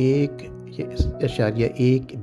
1.1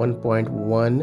1.1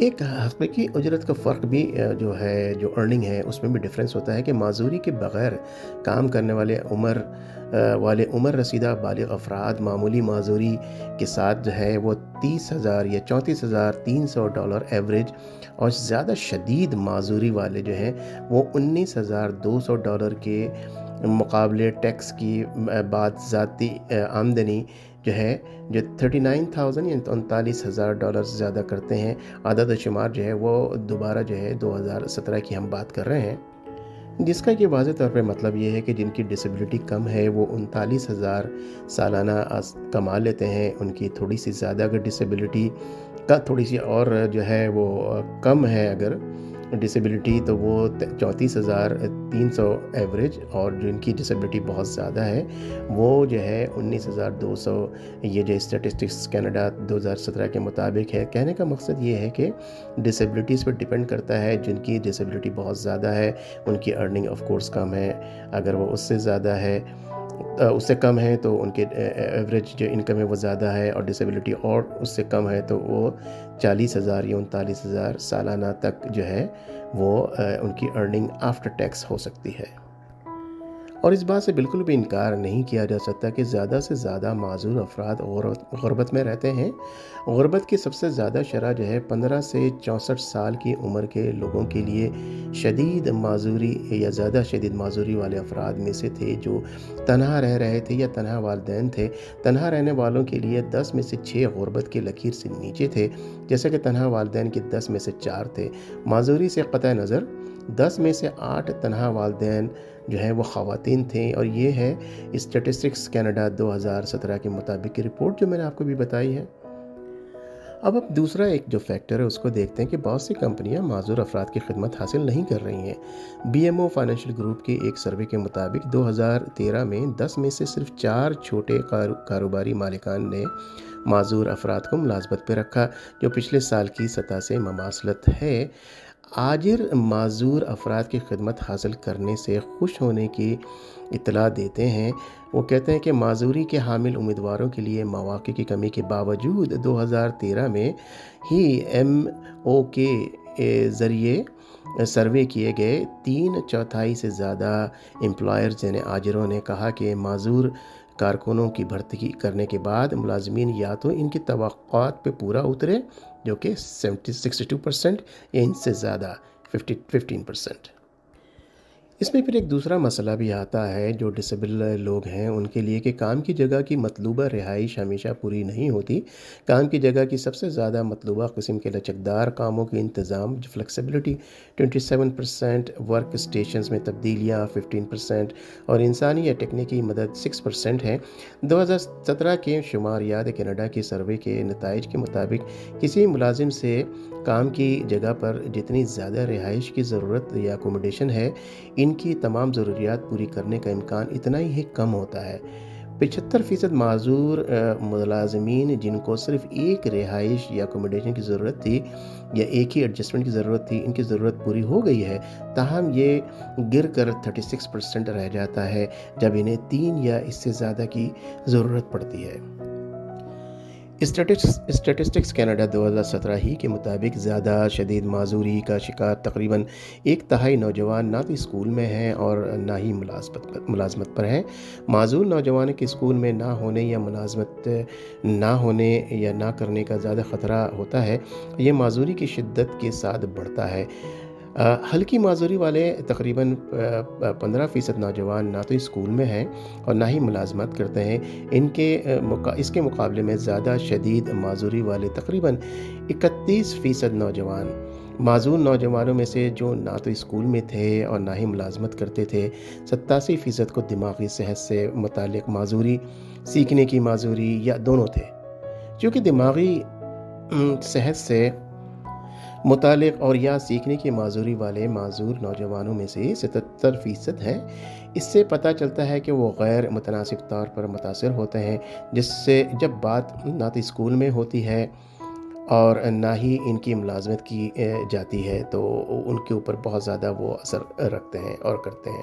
ایک حقیقی اجرت کا فرق بھی جو ہے جو ارننگ ہے اس میں بھی ڈفرینس ہوتا ہے کہ معذوری کے بغیر کام کرنے والے عمر رسیدہ بالغ افراد معمولی معذوری کے ساتھ جو ہے وہ 30,000 یا 34,300 ڈالر ایوریج، اور زیادہ شدید معذوری والے جو ہیں وہ 19,200 ڈالر کے مقابلے ٹیکس کی بعد ذاتی آمدنی جو ہے جو 39,000 یا 39,000 ڈالر سے زیادہ کرتے ہیں۔ عدد و شمار جو ہے وہ دوبارہ جو ہے 2017 کی ہم بات کر رہے ہیں، جس کا کہ واضح طور پہ مطلب یہ ہے کہ جن کی ڈسیبلٹی کم ہے وہ 39,000 سالانہ کما لیتے ہیں۔ ان کی تھوڑی سی زیادہ اگر ڈسیبلٹی کا تھوڑی سی اور جو ہے وہ کم ہے اگر ڈسیبلٹی، تو وہ 34,300 ایوریج، اور جن کی ڈسیبلٹی بہت زیادہ ہے وہ جو ہے 19,200۔ یہ جو اسٹیٹسٹکس کینیڈا 2017 کے مطابق ہے۔ کہنے کا مقصد یہ ہے کہ ڈسیبلٹیز پر ڈیپینڈ کرتا ہے، جن کی ڈسیبلٹی بہت زیادہ ہے ان کی ارننگ آف کورس کم ہے، اگر وہ اس سے زیادہ ہے اس سے کم ہے تو ان کے ایوریج جو انکم ہے وہ زیادہ ہے، اور ڈسیبلٹی اور اس سے کم ہے تو وہ 40,000 یا 39,000 سالانہ تک جو ہے وہ ان کی ارننگ آفٹر ٹیکس ہو سکتی ہے۔ اور اس بات سے بالکل بھی انکار نہیں کیا جا سکتا کہ زیادہ سے زیادہ معذور افراد غربت میں رہتے ہیں۔ غربت کی سب سے زیادہ شرح جو ہے 15 سے 64 سال کی عمر کے لوگوں کے لیے شدید معذوری یا زیادہ شدید معذوری والے افراد میں سے تھے، جو تنہا رہ رہے تھے یا تنہا والدین تھے۔ تنہا رہنے والوں کے لیے 10 میں سے 6 غربت کی لکیر سے نیچے تھے، جیسے کہ تنہا والدین کے 10 میں سے 4 تھے۔ معذوری سے قطع نظر 10 میں سے 8 تنہا والدین جو ہیں وہ خواتین تھیں، اور یہ ہے اسٹیٹسٹکس کینیڈا 2017 کے مطابق کی رپورٹ جو میں نے آپ کو بھی بتائی ہے۔ اب دوسرا ایک جو فیکٹر ہے اس کو دیکھتے ہیں کہ بہت سی کمپنیاں معذور افراد کی خدمت حاصل نہیں کر رہی ہیں۔ B M O financial group کے ایک سروے کے مطابق 2013 میں 10 میں سے صرف 4 چھوٹے کاروباری مالکان نے معذور افراد کو ملازمت پہ رکھا، جو پچھلے سال کی سطح سے مماثلت ہے۔ آجر معذور افراد کی خدمت حاصل کرنے سے خوش ہونے کی اطلاع دیتے ہیں۔ وہ کہتے ہیں کہ معذوری کے حامل امیدواروں کے لیے مواقع کی کمی کے باوجود 2013 میں ہی ایم او کے ذریعے سروے کیے گئے 3/4 سے زیادہ امپلائرز یعنی آجروں نے کہا کہ معذور کارکنوں کی بھرتی کرنے کے بعد ملازمین یا تو ان کی توقعات پہ پورا اترے، جو کہ 62% یا ان سے زیادہ 15%۔ اس میں پھر ایک دوسرا مسئلہ بھی آتا ہے جو ڈسیبل لوگ ہیں ان کے لیے، کہ کام کی جگہ کی مطلوبہ رہائش ہمیشہ پوری نہیں ہوتی۔ کام کی جگہ کی سب سے زیادہ مطلوبہ قسم کے لچکدار کاموں کے انتظام فلیکسیبلٹی 27%، ورک اسٹیشنز میں تبدیلیاں 15%، اور انسانی یا ٹیکنیکی مدد 6% ہیں۔ 2017 کے شماریات کینیڈا کے سروے کے نتائج کے مطابق کسی ملازم سے کام کی جگہ پر جتنی زیادہ رہائش کی ضرورت یا اکوموڈیشن ہے، ان کی تمام ضروریات پوری کرنے کا امکان اتنا ہی کم ہوتا ہے۔ 75% معذور ملازمین جن کو صرف ایک رہائش یا اکوموڈیشن کی ضرورت تھی یا ایک ہی ایڈجسٹمنٹ کی ضرورت تھی، ان کی ضرورت پوری ہو گئی ہے، تاہم یہ گر کر 36% رہ جاتا ہے جب انہیں 3 یا اس سے زیادہ کی ضرورت پڑتی ہے۔ اسٹیٹسٹکس کینیڈا 2017 ہی کے مطابق زیادہ شدید معذوری کا شکار تقریباً 1/3 نوجوان نہ تو اسکول میں ہیں اور نہ ہی ملازمت پر ہیں۔ معذور نوجوانوں کے اسکول میں نہ ہونے یا ملازمت نہ ہونے یا نہ کرنے کا زیادہ خطرہ ہوتا ہے۔ یہ معذوری کی شدت کے ساتھ بڑھتا ہے۔ ہلکی معذوری والے تقریباً 15% نوجوان نہ تو اسکول میں ہیں اور نہ ہی ملازمت کرتے ہیں۔ اس کے مقابلے میں زیادہ شدید معذوری والے تقریباً 31% نوجوان۔ معذور نوجوانوں میں سے جو نہ تو اسکول میں تھے اور نہ ہی ملازمت کرتے تھے، 87% کو دماغی صحت سے متعلق معذوری، سیکھنے کی معذوری یا دونوں تھے۔ چونکہ دماغی صحت سے متعلق اور یا سیکھنے کی معذوری والے معذور نوجوانوں میں سے 77% ہیں، اس سے پتہ چلتا ہے کہ وہ غیر متناسب طور پر متاثر ہوتے ہیں، جس سے جب بات نہ تو اسکول میں ہوتی ہے اور نہ ہی ان کی ملازمت کی جاتی ہے، تو ان کے اوپر بہت زیادہ وہ اثر رکھتے ہیں اور کرتے ہیں۔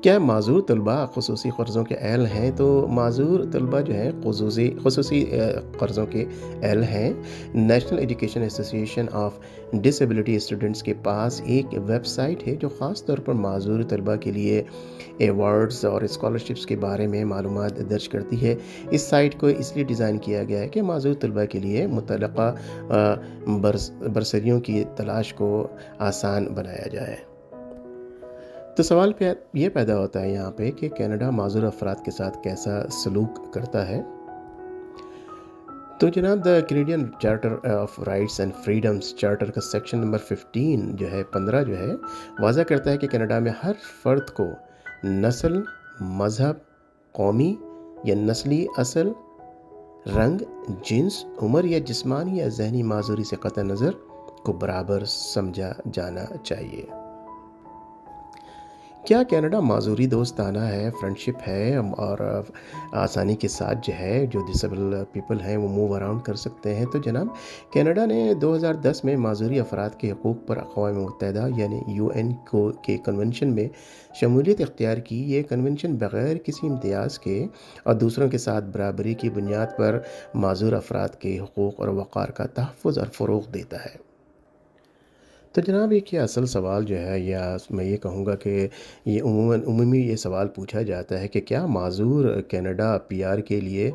کیا معذور طلباء خصوصی قرضوں کے اہل ہیں؟ تو معذور طلباء جو ہیں خصوصی قرضوں کے اہل ہیں۔ نیشنل ایجوکیشن ایسوسی ایشن آف ڈسیبلٹی اسٹوڈنٹس کے پاس ایک ویب سائٹ ہے جو خاص طور پر معذور طلباء کے لیے ایوارڈز اور اسکالرشپس کے بارے میں معلومات درج کرتی ہے۔ اس سائٹ کو اس لیے ڈیزائن کیا گیا ہے کہ معذور طلباء کے لیے متعلقہ برسریوں کی تلاش کو آسان بنایا جائے۔ تو سوال یہ پیدا ہوتا ہے یہاں پہ کہ کینیڈا معذور افراد کے ساتھ کیسا سلوک کرتا ہے۔ تو جناب the Canadian charter of rights and freedoms charter کا سیکشن نمبر 15 جو ہے واضح کرتا ہے کہ کینیڈا میں ہر فرد کو نسل، مذہب، قومی یا نسلی اصل، رنگ، جنس، عمر یا جسمانی یا ذہنی معذوری سے قطع نظر کو برابر سمجھا جانا چاہیے۔ کیا کینیڈا معذوری دوستانہ ہے، فرینڈشپ ہے اور آسانی کے ساتھ جو ڈسیبل پیپل ہیں وہ موو اراؤنڈ کر سکتے ہیں؟ تو جناب کینیڈا نے 2010 میں معذوری افراد کے حقوق پر اقوام متحدہ یعنی UN کے کنونشن میں شمولیت اختیار کی۔ یہ کنونشن بغیر کسی امتیاز کے اور دوسروں کے ساتھ برابری کی بنیاد پر معذور افراد کے حقوق اور وقار کا تحفظ اور فروغ دیتا ہے۔ تو جناب یہ اصل سوال ہے، یا میں یہ کہوں گا کہ یہ عمومی یہ سوال پوچھا جاتا ہے کہ کیا معذور کینیڈا PR کے لیے،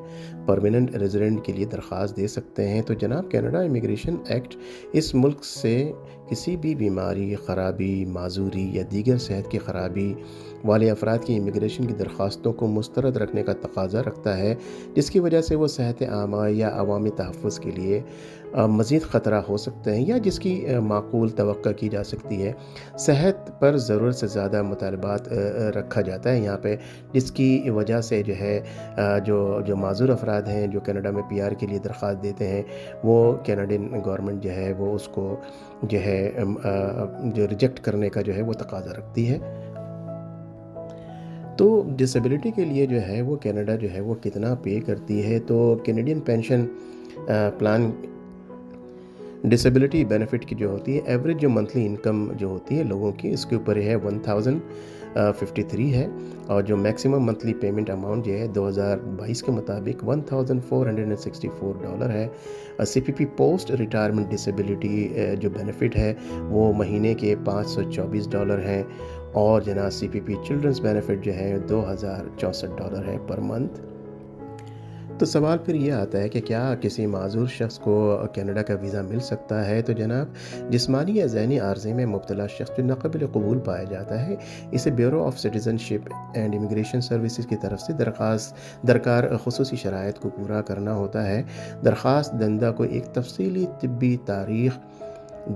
پرماننٹ ریزیڈنٹ کے لیے درخواست دے سکتے ہیں؟ تو جناب کینیڈا امیگریشن ایکٹ اس ملک سے کسی بھی بیماری، خرابی، معذوری یا دیگر صحت کی خرابی والے افراد کی امیگریشن کی درخواستوں کو مسترد رکھنے کا تقاضا رکھتا ہے، جس کی وجہ سے وہ صحت عامہ یا عوامی تحفظ کے لیے مزید خطرہ ہو سکتے ہیں، یا جس کی معقول توقع کی جا سکتی ہے۔ صحت پر ضرورت سے زیادہ مطالبات رکھا جاتا ہے یہاں پہ، جس کی وجہ سے جو معذور افراد ہیں جو کینیڈا میں PR کے لیے درخواست دیتے ہیں، وہ کینیڈین گورنمنٹ وہ اس کو جو ریجیکٹ کرنے کا وہ تقاضا رکھتی ہے۔ تو ڈسیبلٹی کے لیے وہ کینیڈا وہ کتنا پے کرتی ہے؟ تو Canadian pension plan disability benefit کی ہوتی ہے، ایوریج منتھلی انکم ہوتی ہے لوگوں کی، اس کے اوپر 1053 ہے، اور جو میکسیمم منتھلی پیمنٹ اماؤنٹ 2022 کے مطابق $1,464 ہے۔ CPP پوسٹ ریٹائرمنٹ ڈسیبلٹی جو بینیفٹ ہے وہ مہینے کے $524 ہیں، اور جناب CPP چلڈرنس بینیفٹ $2,064 ہے پر منتھ۔ تو سوال پھر یہ آتا ہے کہ کیا کسی معذور شخص کو کینیڈا کا ویزا مل سکتا ہے؟ تو جناب جسمانی یا ذہنی عارضے میں مبتلا شخص جو ناقابل قبول پایا جاتا ہے، اسے bureau of citizen ship and immigration services کی طرف سے درکار خصوصی شرائط کو پورا کرنا ہوتا ہے۔ درخواست دہندہ کو ایک تفصیلی طبی تاریخ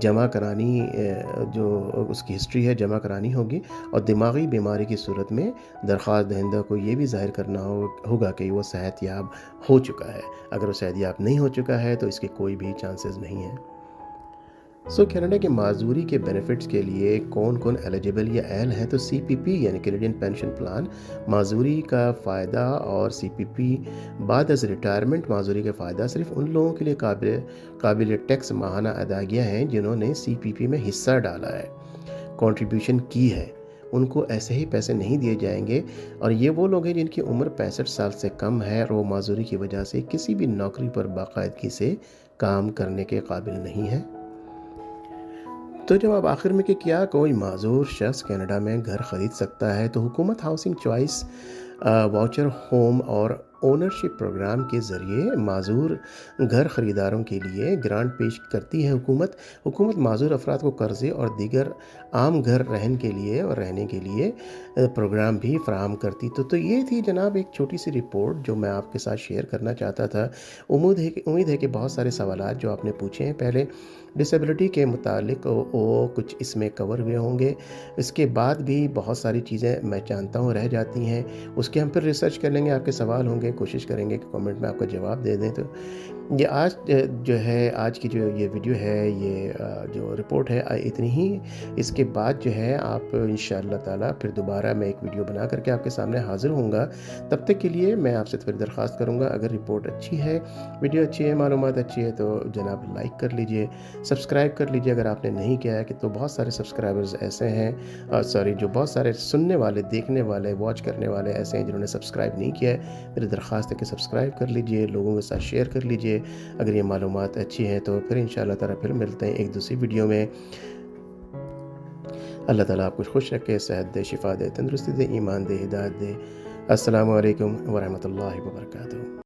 جمع کرانی، جو اس کی ہسٹری ہے جمع کرانی ہوگی، اور دماغی بیماری کی صورت میں درخواست دہندہ کو یہ بھی ظاہر کرنا ہوگا کہ وہ صحت یاب ہو چکا ہے۔ اگر وہ صحت یاب نہیں ہو چکا ہے تو اس کے کوئی بھی چانسز نہیں ہیں۔ کینیڈا کے معذوری کے بینیفٹس کے لیے کون کون ایلیجیبل یا اہل ہیں؟ تو CPP یعنی کینیڈین پینشن پلان معذوری کا فائدہ، اور CPP بعد از ریٹائرمنٹ معذوری کا فائدہ صرف ان لوگوں کے لیے قابل ٹیکس ماہانہ ادائیگیاں ہیں جنہوں نے CPP میں حصہ ڈالا ہے، کنٹریبیوشن کی ہے۔ ان کو ایسے ہی پیسے نہیں دیے جائیں گے، اور یہ وہ لوگ ہیں جن کی عمر 65 سال سے کم ہے اور وہ معذوری کی وجہ سے کسی بھی نوکری پر باقاعدگی سے کام کرنے کے قابل نہیں ہیں۔ تو جواب آخر میں کہ کیا کوئی معذور شخص کینیڈا میں گھر خرید سکتا ہے؟ تو حکومت ہاؤسنگ چوائس واؤچر ہوم اور اونرشپ پروگرام کے ذریعے معذور گھر خریداروں کے لیے گرانٹ پیش کرتی ہے۔ حکومت معذور افراد کو قرضے اور دیگر عام گھر رہنے کے لیے پروگرام بھی فراہم کرتی۔ تو یہ تھی جناب ایک چھوٹی سی رپورٹ جو میں آپ کے ساتھ شیئر کرنا چاہتا تھا۔ امید ہے کہ بہت سارے سوالات جو آپ نے پوچھے ہیں پہلے ڈسیبلٹی کے متعلق وہ کچھ اس میں کور ہوئے ہوں گے۔ اس کے بعد بھی بہت ساری چیزیں میں جانتا ہوں رہ جاتی ہیں، اس کے ہم پھر ریسرچ کر لیں گے۔ آپ کے سوال ہوں گے، کوشش کریں گے کہ کامنٹ میں آپ کا جواب دے دیں۔ تو یہ آج جو ہے آج کی جو یہ ویڈیو ہے، یہ جو رپورٹ ہے اتنی ہی۔ اس کے بعد جو ہے آپ انشاءاللہ تعالیٰ پھر دوبارہ میں ایک ویڈیو بنا کر کے آپ کے سامنے حاضر ہوں گا۔ تب تک کے لیے میں آپ سے پھر درخواست کروں گا، اگر رپورٹ اچھی ہے، ویڈیو اچھی ہے، معلومات اچھی ہے تو جناب لائک کر لیجئے، سبسکرائب کر لیجئے اگر آپ نے نہیں کیا ہے، کہ تو بہت سارے سبسکرائبرز ایسے ہیں، جو بہت سارے سننے والے، دیکھنے والے، واچ کرنے والے ایسے ہیں جنہوں نے سبسکرائب نہیں کیا ہے۔ میری درخواست ہے کہ سبسکرائب کر لیجئے، لوگوں کے ساتھ شیئر کر لیجئے اگر یہ معلومات اچھی ہیں تو پھر انشاءاللہ تعالیٰ پھر ملتے ہیں ایک دوسری ویڈیو میں۔ اللہ تعالیٰ آپ کو خوش رکھے، صحت دے، شفا دے، تندرستی دے، ایمان دے، ہدایت دے۔ السلام علیکم ورحمۃ اللہ وبرکاتہ۔